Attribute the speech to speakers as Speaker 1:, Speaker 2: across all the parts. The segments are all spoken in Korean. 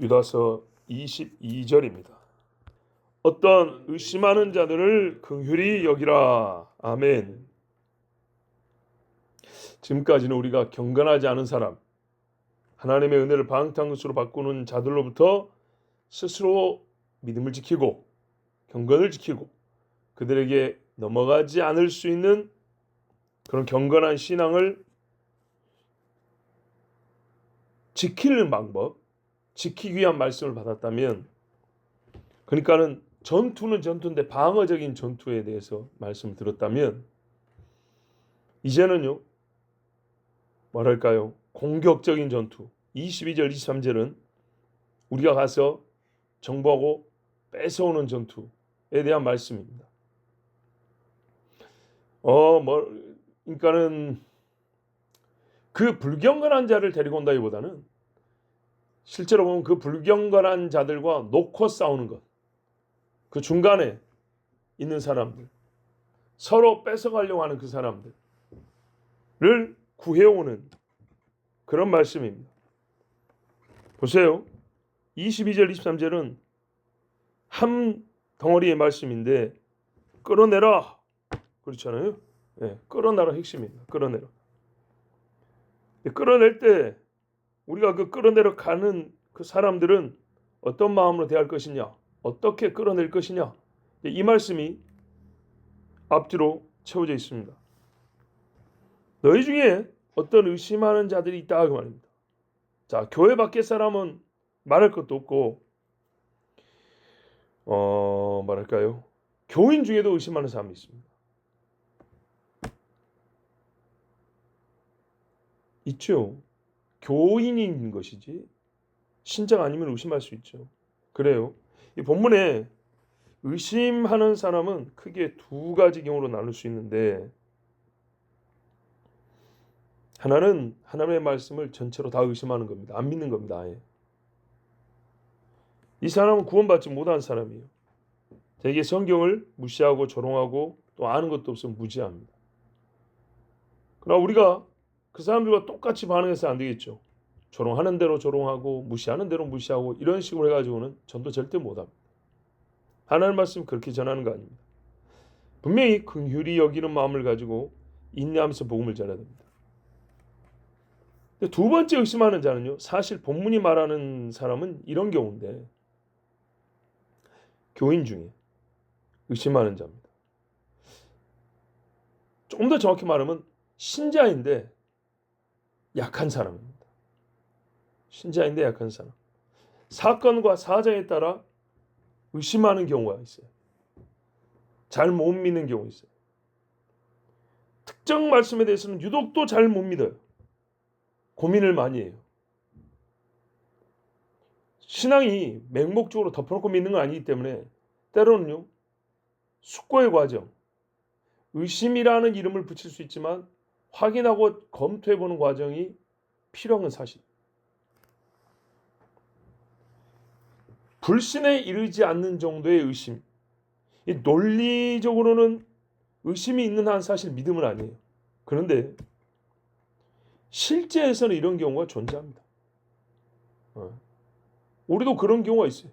Speaker 1: 유다서 22절입니다. 어떤 의심하는 자들을 긍휼히 여기라. 아멘. 지금까지는 우리가 경건하지 않은 사람, 하나님의 은혜를 방탕것으로 바꾸는 자들로부터 스스로 믿음을 지키고 경건을 지키고 그들에게 넘어가지 않을 수 있는 그런 경건한 신앙을 지키는 방법, 지키기 위한 말씀을 받았다면, 그러니까는 전투는 전투인데 방어적인 전투에 대해서 말씀을 들었다면, 이제는요 뭐랄까요, 공격적인 전투, 22절 23절은 우리가 가서 정복하고 뺏어오는 전투에 대한 말씀입니다. 그러니까는 그 불경건한 자를 데리고 온다기보다는 실제로 보면 그 불경건한 자들과 놓고 싸우는 것, 그 중간에 있는 사람들, 서로 뺏어가려고 하는 그 사람들을 구해오는 그런 말씀입니다. 보세요. 22절 23절은 한 덩어리의 말씀인데 끌어내라 그렇잖아요. 네, 끌어내라 핵심입니다. 끌어내라. 끌어낼 때 우리가 그 끌어내려 가는 그 사람들은 어떤 마음으로 대할 것이냐, 어떻게 끌어낼 것이냐, 이 말씀이 앞뒤로 채워져 있습니다. 너희 중에 어떤 의심하는 자들이 있다 그 말입니다. 자, 교회 밖의 사람은 말할 것도 없고 말할까요? 교인 중에도 의심하는 사람이 있습니다. 있죠. 교인인 것이지 신자가 아니면 의심할 수 있죠. 그래요. 이 본문에 의심하는 사람은 크게 두 가지 경우로 나눌 수 있는데, 하나는 하나님의 말씀을 전체로 다 의심하는 겁니다. 안 믿는 겁니다. 아예. 이 사람은 구원받지 못한 사람이에요. 되게 성경을 무시하고 조롱하고 또 아는 것도 없으면 무지합니다. 그러나 우리가 그 사람들과 똑같이 반응해서 안 되겠죠. 조롱하는 대로 조롱하고 무시하는 대로 무시하고 이런 식으로 해가지고는 전도 절대 못합니다. 하나님 말씀 그렇게 전하는 거 아닙니다. 분명히 긍휼히 여기는 마음을 가지고 인내하면서 복음을 전해야 됩니다. 두 번째 의심하는 자는요, 사실 본문이 말하는 사람은 이런 경우인데, 교인 중에 의심하는 자입니다. 조금 더 정확히 말하면 신자인데 약한 사람입니다. 신자인데 약한 사람. 사건과 사정에 따라 의심하는 경우가 있어요. 잘 못 믿는 경우 있어요. 특정 말씀에 대해서는 유독 또 잘 못 믿어요. 고민을 많이 해요. 신앙이 맹목적으로 덮어놓고 믿는 건 아니기 때문에 때로는요, 숙고의 과정, 의심이라는 이름을 붙일 수 있지만 확인하고 검토해보는 과정이 필요한 건 사실. 불신에 이르지 않는 정도의 의심, 이 논리적으로는 의심이 있는 한 사실 믿음은 아니에요. 그런데 실제에서는 이런 경우가 존재합니다. 우리도 그런 경우가 있어요.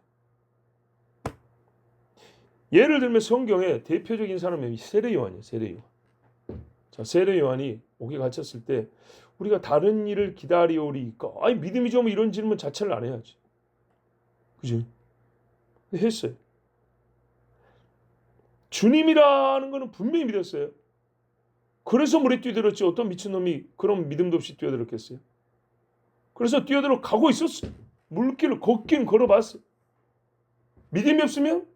Speaker 1: 예를 들면 성경에 대표적인 사람이 세례 요한이에요. 세례 요한. 자, 세례 요한이 옥에 갇혔을 때 우리가 다른 일을 기다리오리까? 아니 믿음이 좀 이런 질문 자체를 안 해야지. 그지? 했어요. 주님이라는 거는 분명히 믿었어요. 그래서 물에 뛰어들었지 어떤 미친놈이 그런 믿음도 없이 뛰어들었겠어요. 그래서 뛰어들어 가고 있었어요. 물길을 걷긴 걸어봤어요. 믿음이 없으면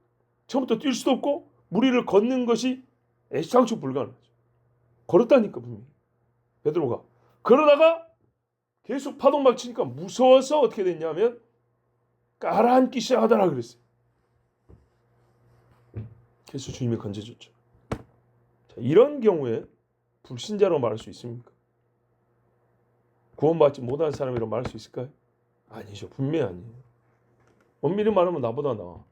Speaker 1: 처음부터 뛸 수도 없고 물 위를 걷는 것이 애당초 불가능하죠. 걸었다니까 분명히 베드로가. 그러다가 계속 파동 막 치니까 무서워서 어떻게 됐냐면 가라앉기 시작하더라 그랬어요. 그래서 주님이 건져줬죠. 자, 이런 경우에 불신자로 말할 수 있습니까? 구원받지 못한 사람이라고 말할 수 있을까요? 아니죠. 분명히 아니에요. 엄밀히 말하면 나보다 나아.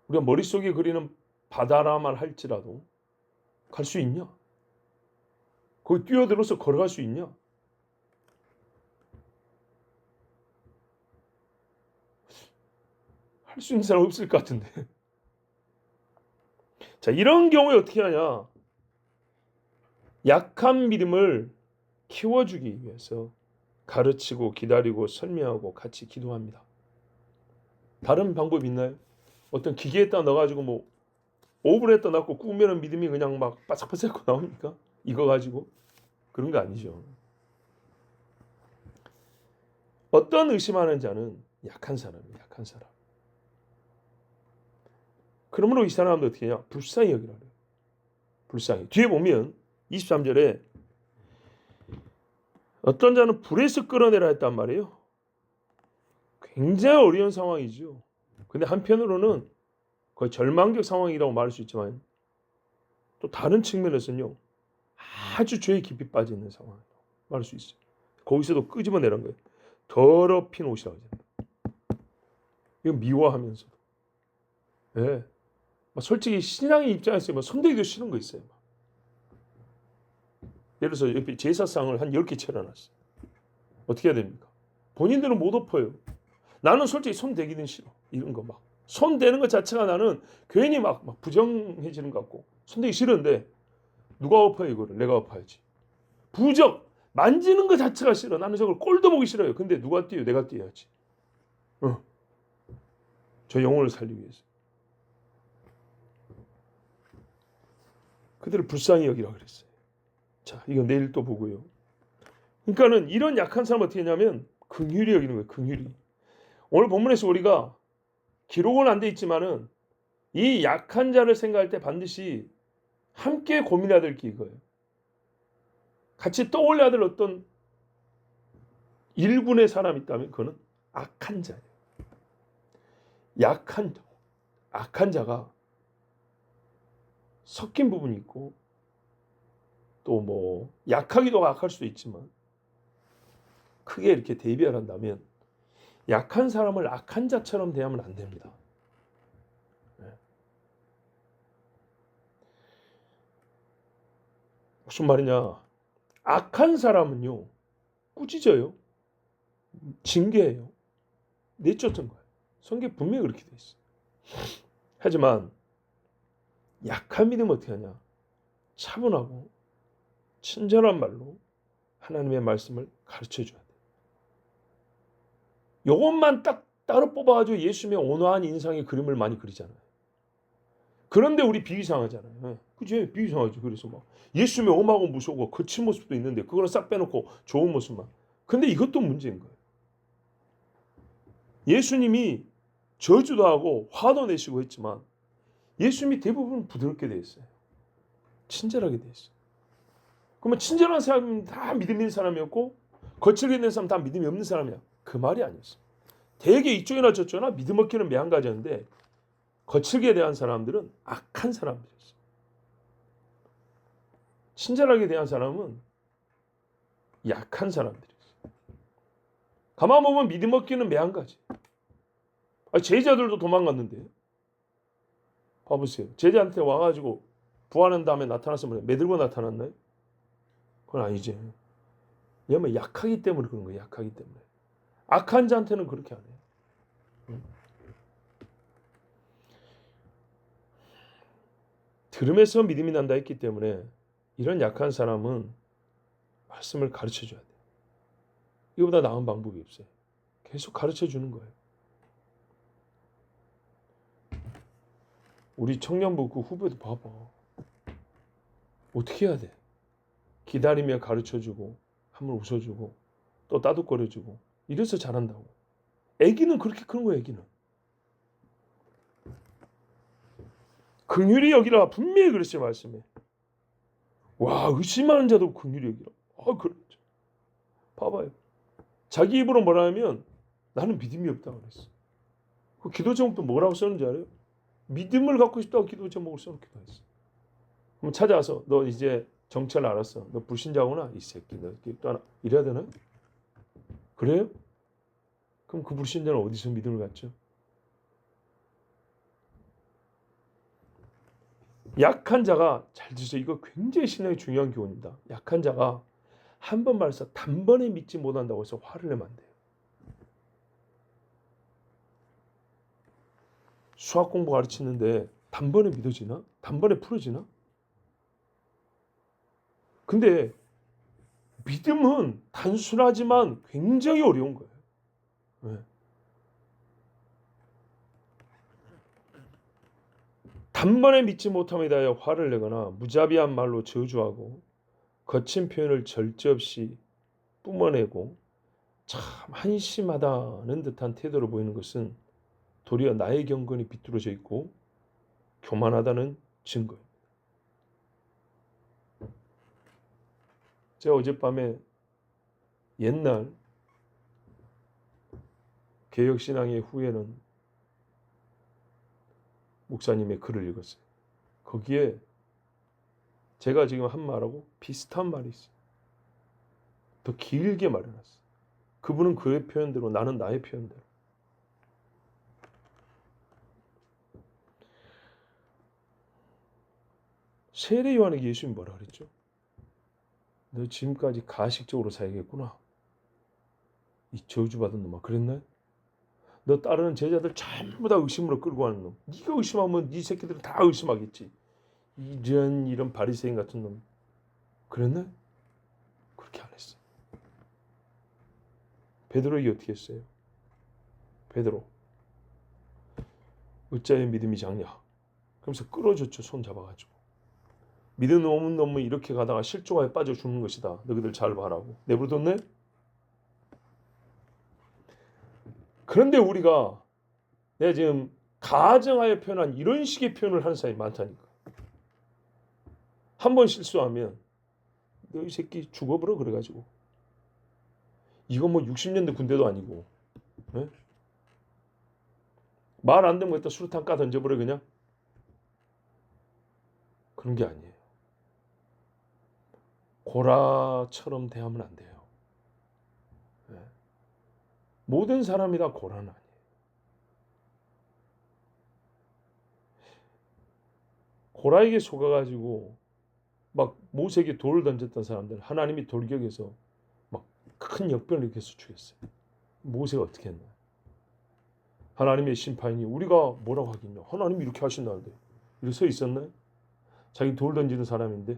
Speaker 1: 우리가 머릿속에 그리는 바다라만 할지라도 갈 수 있냐? 거기 뛰어들어서 걸어갈 수 있냐? 할 수 있는 사람 없을 것 같은데. 자, 이런 경우에 어떻게 하냐? 약한 믿음을 키워주기 위해서 가르치고 기다리고 설명하고 같이 기도합니다. 다른 방법 있나요? 어떤 기계에다 넣어가지고 뭐 오븐에다 넣고 구우면 믿음이 그냥 막 바삭바삭 나옵니까? 이거 가지고 그런 거 아니죠. 어떤 의심하는 자는 약한 사람이에요. 약한 사람. 그러므로 이 사람도 어떻게 하냐? 불쌍히 여기라 그래요. 불쌍히. 뒤에 보면 23절에 어떤 자는 불에서 끌어내라 했단 말이에요. 굉장히 어려운 상황이죠. 근데 한편으로는 거의 절망적 상황이라고 말할 수 있지만 또 다른 측면에서는요. 아주 죄에 깊이 빠져 있는 상황이라고 말할 수 있어요. 거기서도 끄집어내란 거예요. 더럽힌 옷이라고 하잖아요. 이거 미워하면서도. 예. 솔직히 신앙의 입장에서 손대기도 싫은 거 있어요. 예를 들어서 옆에 제사상을 한 10개 차려놨어요. 어떻게 해야 됩니까? 본인들은 못 엎어요. 나는 솔직히 손대기는 싫어. 이런 거 막. 손대는 것 자체가 나는 괜히 막 부정해지는 것 같고 손대기 싫은데 누가 엎어요 이거를? 내가 엎어야지. 부적 만지는 것 자체가 싫어. 나는 저걸 꼴도 보기 싫어요. 근데 누가 뛰어요? 내가 뛰어야지. 저 영혼을 살리기 위해서. 그들을 불쌍히 여기라 그랬어요. 자, 이거 내일 또 보고요. 그러니까는 이런 약한 사람 어떻게 했냐면 긍휼히 여기는 거예요. 긍휼히. 오늘 본문에서 우리가 기록은 안 돼 있지만은 이 약한 자를 생각할 때 반드시 함께 고민해야 될 게 이거예요. 같이 떠올려야 될 어떤 일군의 사람이 있다면 그거는 악한 자예요. 악한 자가 섞인 부분이 있고 또 뭐 약하기도 악할 수도 있지만 크게 이렇게 대비한다면 약한 사람을 악한 자처럼 대하면 안 됩니다. 무슨 말이냐? 악한 사람은요 꾸짖어요, 징계해요, 내쫓은 거예요. 성경 분명히 그렇게 돼 있어요. 하지만 약한 믿음 어떻게 하냐? 차분하고 친절한 말로 하나님의 말씀을 가르쳐 줘야 돼요. 이것만 딱 따로 뽑아가지고 예수님의 온화한 인상의 그림을 많이 그리잖아요. 그런데 우리 비이상하잖아요. 그치? 비이상하죠. 그래서 막 예수님의 엄하고 무서워 거친 모습도 있는데 그거는 싹 빼놓고 좋은 모습만. 근데 이것도 문제인 거예요. 예수님이 저주도 하고 화도 내시고 했지만 예수님이 대부분 부드럽게 돼 있어요. 친절하게 돼 있어요. 그러면 친절한 사람은 다 믿음 있는 사람이었고 거칠게 된 사람은 다 믿음이 없는 사람이야. 그 말이 아니었어요. 대개 이쪽이나 저쪽이나 믿음 없기는 매한가지였는데 거칠게 대한 사람들은 악한 사람들이었어요. 친절하게 대한 사람은 약한 사람들이었어요. 가만 보면 믿음 없기는 매한가지. 제자들도 도망갔는데 봐보세요. 제자한테 와가지고 부활한 다음에 나타났으면 매들고 나타났나요? 그건 아니지. 왜냐면 약하기 때문에 그런 거예요. 약하기 때문에. 악한 자한테는 그렇게 안 해요. 들음에서 믿음이 난다 했기 때문에 이런 약한 사람은 말씀을 가르쳐 줘야 돼요. 이거보다 나은 방법이 없어요. 계속 가르쳐 주는 거예요. 우리 청년부 그 후배도 봐봐. 어떻게 해야 돼? 기다리며 가르쳐 주고 한번 웃어주고 또 따뜻거려 주고 이래서 잘한다고. 애기는 그렇게 크는 거예요. 애기는. 긍휼히 여기라 분명히 그랬어요. 말씀에. 와, 의심하는 자도 긍휼히 여기라. 그렇죠. 봐봐요. 자기 입으로 뭐라 하면 나는 믿음이 없다고 그랬어. 그 기도 제목도 뭐라고 썼는지 알아요? 믿음을 갖고 싶다고 기도 제목을 써놓기도 했어. 그럼 찾아와서 너 이제 정체를 알았어. 너 불신자구나. 이 새끼 너 또 하나 이래야 되나요? 그래요? 그럼 그 불신자는 어디서 믿음을 갖죠? 약한 자가 잘 드세요. 이거 굉장히 신앙이 중요한 교훈입니다. 약한 자가 한 번 말해서 단번에 믿지 못한다고 해서 화를 내면 안 돼요. 수학 공부 가르치는데 단번에 믿어지나? 단번에 풀어지나? 근데 믿음은 단순하지만 굉장히 어려운 거예요. 네. 단번에 믿지 못함에 대하여 화를 내거나 무자비한 말로 저주하고 거친 표현을 절제없이 뿜어내고 참 한심하다는 듯한 태도로 보이는 것은 도리어 나의 경건이 비뚤어져 있고 교만하다는 증거입니다. 제가 어젯밤에 옛날 개혁신앙의 후예는 목사님의 글을 읽었어요. 거기에 제가 지금 한 말하고 비슷한 말이 있어요. 더 길게 말해놨어요. 그분은 그의 표현대로, 나는 나의 표현대로. 세례 요한에게 예수님이 뭐라 그랬죠? 너 지금까지 가식적으로 살겠구나. 이 저주받은 놈아, 그랬나요? 너 따르는 제자들 전부 다 의심으로 끌고 가는 놈. 네가 의심하면 네 새끼들은 다 의심하겠지. 이런 바리새인 같은 놈. 그랬나요? 그렇게 안 했어요. 베드로에게 어떻게 했어요? 베드로, 어찌하여 믿음이 작냐? 그러면서 끌어줬죠. 손 잡아가지고. 믿음 없는 놈은 이렇게 가다가 실족하에 빠져 죽는 것이다. 너희들 잘 봐라고. 내버려뒀네? 그런데 우리가 내가 지금 가정하여 표현한 이런 식의 표현을 하는 사람이 많다니까. 한 번 실수하면 너 이 새끼 죽어버려 그래가지고. 이건 뭐 60년대 군대도 아니고. 네? 말 안 되면 갖다 수류탄 까 던져버려 그냥. 그런 게 아니에요. 고라처럼 대하면 안 돼요. 네. 모든 사람이 다 고라는 아니에요. 고라에게 속아가지고 막 모세에게 돌을 던졌던 사람들 하나님이 돌격해서 막 큰 역병을 일으켜서 죽였어요. 모세가 어떻게 했나? 하나님의 심판이 우리가 뭐라고 하겠냐? 하나님이 이렇게 하신다는데 이렇게 서 있었나요? 자기 돌 던지는 사람인데.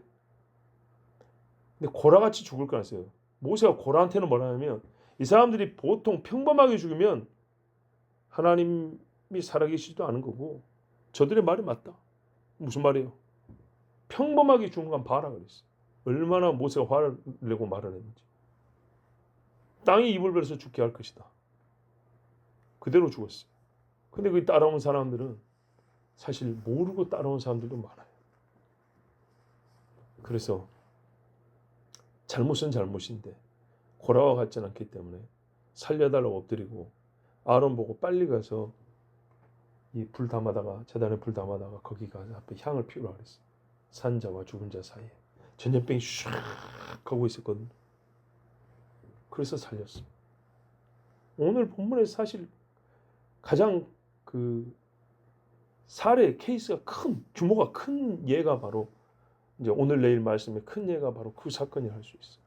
Speaker 1: 근데 고라같이 죽을 거였어요. 모세가 고라한테는 뭐라 하냐면 이 사람들이 보통 평범하게 죽으면 하나님이 살아계시지도 않은 거고 저들의 말이 맞다. 무슨 말이에요? 평범하게 죽는 건 봐라 그랬어. 얼마나 모세가 화를 내고 말을 했는지. 땅이 입을 벌려서 죽게 할 것이다. 그대로 죽었어요. 근데 그 따라온 사람들은 사실 모르고 따라온 사람들도 많아요. 그래서 잘못은 잘못인데 고라와 같지 않기 때문에 살려달라고 엎드리고 아론 보고 빨리 가서 이 불 담아다가 제단에 불 담아다가 거기 가서 앞에 향을 피우라 그랬어요. 산자와 죽은 자 사이에 전염병이 슉 하고 있었거든요. 그래서 살렸어요. 오늘 본문에서 사실 가장 그 사례 케이스가 큰 규모가 큰 예가 바로 이제 오늘 내일 말씀에 큰 예가 바로 그 사건이 할 수 있어요.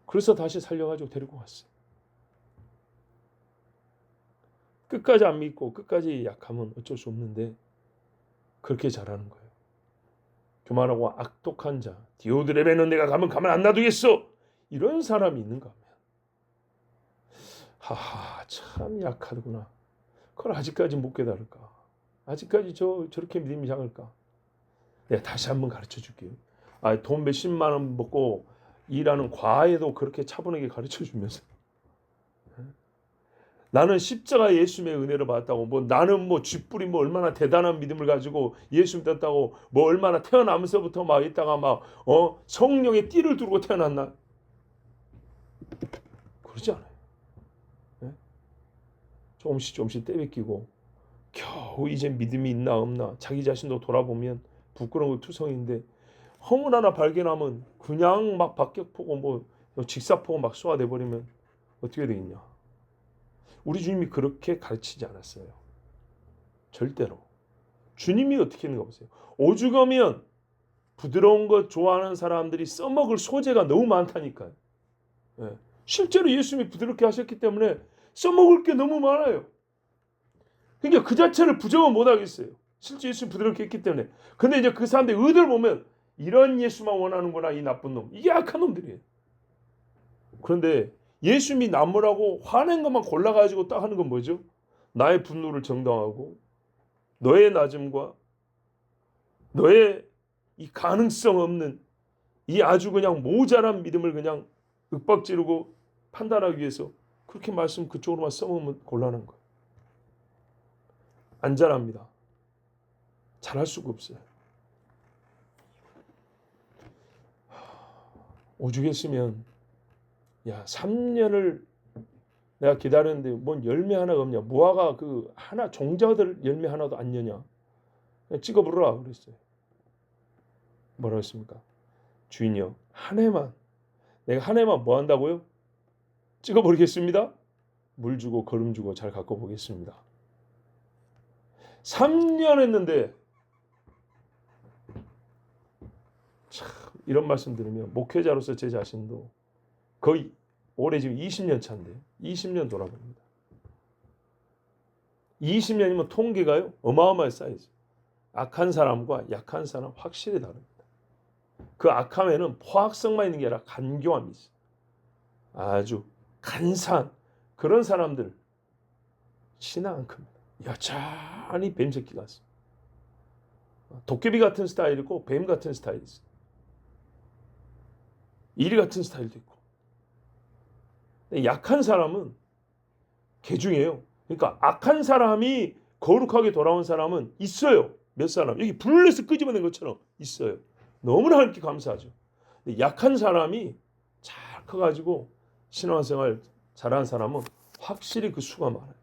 Speaker 1: 그래서 다시 살려가지고 데리고 왔어요. 끝까지 안 믿고 끝까지 약하면 어쩔 수 없는데 그렇게 잘하는 거예요. 교만하고 악독한 자 디오드레베는 내가 가면 안 놔두겠어. 이런 사람이 있는가 하면 하하 참 약하구나. 그걸 아직까지 못 깨달을까. 아직까지 저렇게 믿음이 작을까. 내가 다시 한번 가르쳐 줄게요. 돈 몇십만 원 먹고 일하는 과에도 그렇게 차분하게 가르쳐 주면서 나는 십자가 예수님의 은혜를 받았다고 나는 쥐뿌리 얼마나 대단한 믿음을 가지고 예수 믿었다고 얼마나 태어나면서부터 막 있다가 성령의 띠를 두르고 태어났나. 그러지 않아요. 네? 조금씩 떼베끼고 겨우 이제 믿음이 있나 없나 자기 자신도 돌아보면 부끄러운 투성인데 허물 하나 발견하면 그냥 막 박격포고 직사포고 막 쏘아내버리면 어떻게 되겠냐. 우리 주님이 그렇게 가르치지 않았어요. 절대로. 주님이 어떻게 했는가 보세요. 오죽하면 부드러운 것 좋아하는 사람들이 써먹을 소재가 너무 많다니까요. 네. 실제로 예수님이 부드럽게 하셨기 때문에 써먹을 게 너무 많아요. 그러니까 그 자체를 부정은 못 하겠어요. 실제 예수님 부드럽게 했기 때문에. 근데 이제 그 사람들의 의도를 보면 이런 예수만 원하는구나, 이 나쁜 놈. 이게 악한 놈들이에요. 그런데 예수님이 나무라고 화낸 것만 골라가지고 딱 하는 건 뭐죠? 나의 분노를 정당하고 너의 낮음과 너의 이 가능성 없는 이 아주 그냥 모자란 믿음을 그냥 윽박지르고 판단하기 위해서 그렇게 말씀 그쪽으로만 써먹으면 곤란한 거예요. 안 잘합니다. 잘할 수가 없어요. 오죽했으면 3년을 내가 기다렸는데 뭔 열매 하나가 없냐. 무화과 그 하나 종자들 열매 하나도 안 여냐. 그냥 찍어버려라 그랬어요. 뭐라고 했습니까? 주인이요, 한 해만, 내가 한 해만 뭐 한다고요? 찍어버리겠습니다. 물 주고 거름 주고 잘 갖고 보겠습니다. 3년 했는데 참 이런 말씀 들으면 목회자로서 제 자신도 거의 올해 지금 20년 차인데 20년 돌아갑니다. 20년이면 통계가요 어마어마한 사이즈. 악한 사람과 약한 사람 확실히 다릅니다. 그 악함에는 포악성만 있는 게 아니라 간교함이 있어요. 아주 간사한 그런 사람들 신앙 안 큽니다. 여전히 뱀새끼 같습니다. 도깨비 같은 스타일이고 뱀 같은 스타일이 있어요. 이리 같은 스타일도 있고. 약한 사람은 개중이에요. 그러니까 악한 사람이 거룩하게 돌아온 사람은 있어요. 몇 사람 여기 블레스 끄집어낸 것처럼 있어요. 너무나 하나님께 감사하죠. 근데 약한 사람이 잘 커가지고 신앙생활 잘하는 사람은 확실히 그 수가 많아요.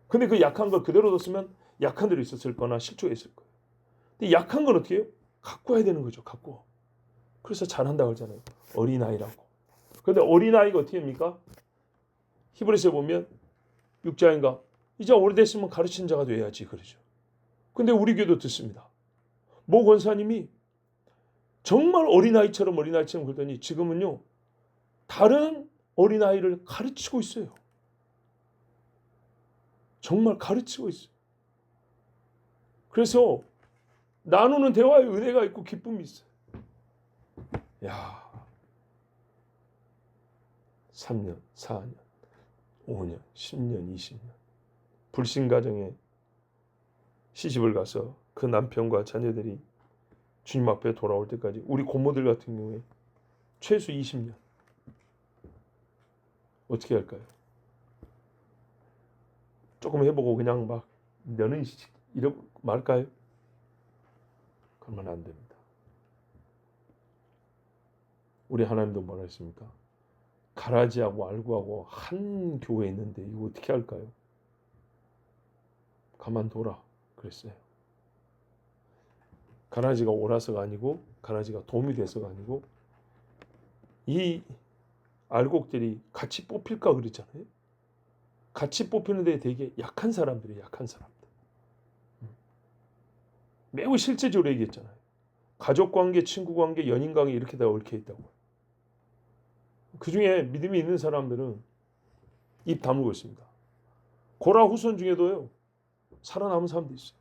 Speaker 1: 근데 그 약한 걸 그대로 뒀으면 약한 대로 있었을 거나 실족했을 거예요. 근데 약한 건 어떻게 해요? 갖고 와야 되는 거죠. 갖고. 그래서 잘한다고 하잖아요. 어린아이라고. 그런데 어린아이가 어떻게 합니까? 히브리서에 보면 육자인가 이제 오래됐으면 가르치는 자가 돼야지 그러죠. 근데 우리 교회도 듣습니다. 모 권사님이 정말 어린아이처럼 그러더니 지금은요 다른 어린아이를 가르치고 있어요. 정말 가르치고 있어요. 그래서 나누는 대화에 은혜가 있고 기쁨이 있어요. 3년, 4년, 5년, 10년, 20년 불신가정에 시집을 가서 그 남편과 자녀들이 주님 앞에 돌아올 때까지 우리 고모들 같은 경우에 최소 20년 어떻게 할까요? 조금 해보고 그냥 막 너는 이러고 말까요? 그러면 안 됩니다. 우리 하나님도 뭐라 했습니까? 가라지하고 알구하고 한 교회에 있는데 이거 어떻게 할까요? 가만둬라 그랬어요. 가라지가 옳아서가 아니고 가라지가 도움이 돼서가 아니고 이 알곡들이 같이 뽑힐까 그랬잖아요. 같이 뽑히는데 되게 약한 사람들이에요. 약한 사람들. 매우 실제적으로 얘기했잖아요. 가족관계, 친구관계, 연인관계 이렇게 다 얽혀 있다고. 그 중에 믿음이 있는 사람들은 입 다물고 있습니다. 고라 후손 중에도요. 살아남은 사람도 있어요.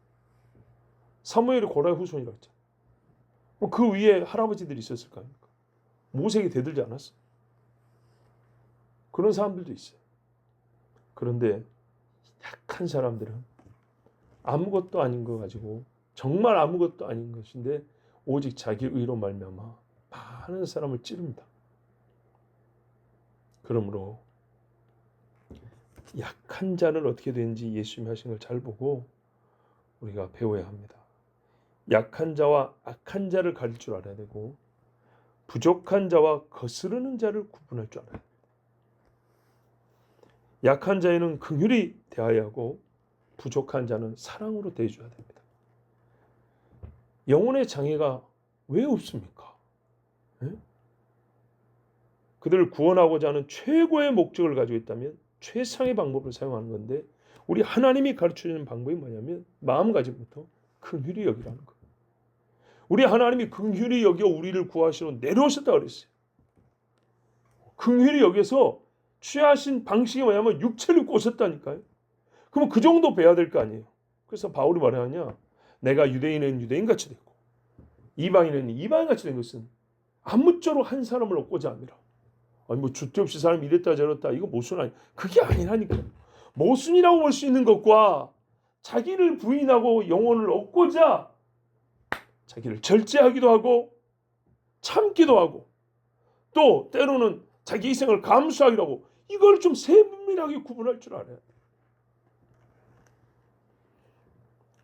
Speaker 1: 사무엘이 고라의 후손이라고 했잖아요. 그 위에 할아버지들이 있었을 거 아닙니까? 모세에게 대들지 않았어요. 그런 사람들도 있어요. 그런데 약한 사람들은 아무것도 아닌 거 가지고 정말 아무것도 아닌 것인데 오직 자기 의로 말미암아 많은 사람을 찌릅니다. 그러므로 약한 자는 어떻게 되는지 예수님이 하신 걸 잘 보고 우리가 배워야 합니다. 약한 자와 악한 자를 가릴 줄 알아야 되고 부족한 자와 거스르는 자를 구분할 줄 알아야 됩니다. 약한 자에는 긍휼히 대하여야 하고 부족한 자는 사랑으로 대해줘야 됩니다. 영혼의 장애가 왜 없습니까? 네? 그들을 구원하고자 하는 최고의 목적을 가지고 있다면 최상의 방법을 사용하는 건데 우리 하나님이 가르쳐주는 방법이 뭐냐면 마음가짐부터 긍휼히 여기라는 거예요. 우리 하나님이 긍휼히 여겨 우리를 구하시러 내려오셨다 그랬어요. 긍휼히 여겨서 취하신 방식이 뭐냐면 육체를 입고 오셨다니까요. 그럼 그럼 그 정도 배워야 될 거 아니에요. 그래서 바울이 말하냐, 내가 유대인은 유대인같이 되고 이방인은 이방인같이 된 것은 아무쪼록 한 사람을 얻고자 함이라. 아니 뭐 주태 없이 사람이 이랬다 저랬다 이거 모순 아니, 그게 아니라니까요. 모순이라고 볼 수 있는 것과 자기를 부인하고 영혼을 얻고자 자기를 절제하기도 하고 참기도 하고 또 때로는 자기 희생을 감수하기도 하고, 이걸 좀 세밀하게 구분할 줄 알아야 돼요.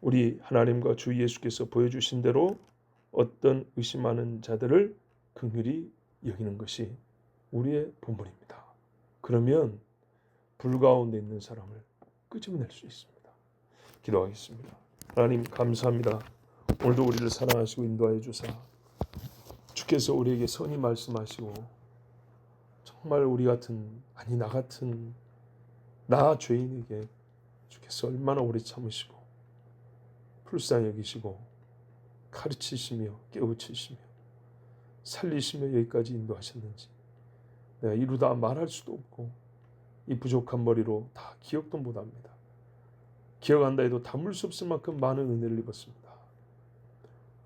Speaker 1: 우리 하나님과 주 예수께서 보여주신 대로 어떤 의심하는 자들을 긍휼히 여기는 것이 우리의 본분입니다. 그러면 불 가운데 있는 사람을 끄집어낼 수 있습니다. 기도하겠습니다. 하나님 감사합니다. 오늘도 우리를 사랑하시고 인도하여 주사 주께서 우리에게 선히 말씀하시고 정말 우리 같은, 아니 나 같은 나 죄인에게 주께서 얼마나 오래 참으시고 불쌍히 여기시고 가르치시며 깨우치시며 살리시며 여기까지 인도하셨는지 내가 이루다 말할 수도 없고 이 부족한 머리로 다 기억도 못합니다. 기억한다 해도 담을 수 없을 만큼 많은 은혜를 입었습니다.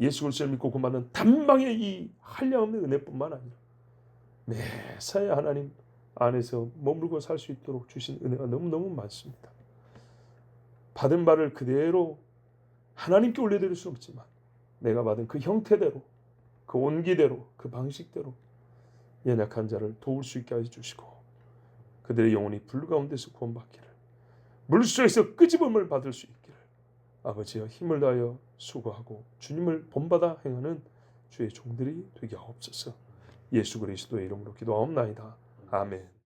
Speaker 1: 예수 그리스도를 믿고 그 많은 단방의 이 한량없는 은혜뿐만 아니라 매사에 하나님 안에서 머물고 살 수 있도록 주신 은혜가 너무너무 많습니다. 받은 바를 그대로 하나님께 올려드릴 수는 없지만 내가 받은 그 형태대로, 그 온기대로, 그 방식대로 연약한 자를 도울 수 있게 해주시고 그들의 영혼이 불 가운데서 구원받기를, 물속에서 끄집음을 받을 수 있기를 아버지여 힘을 다하여 수고하고 주님을 본받아 행하는 주의 종들이 되게 하옵소서. 예수 그리스도의 이름으로 기도하옵나이다. 아멘.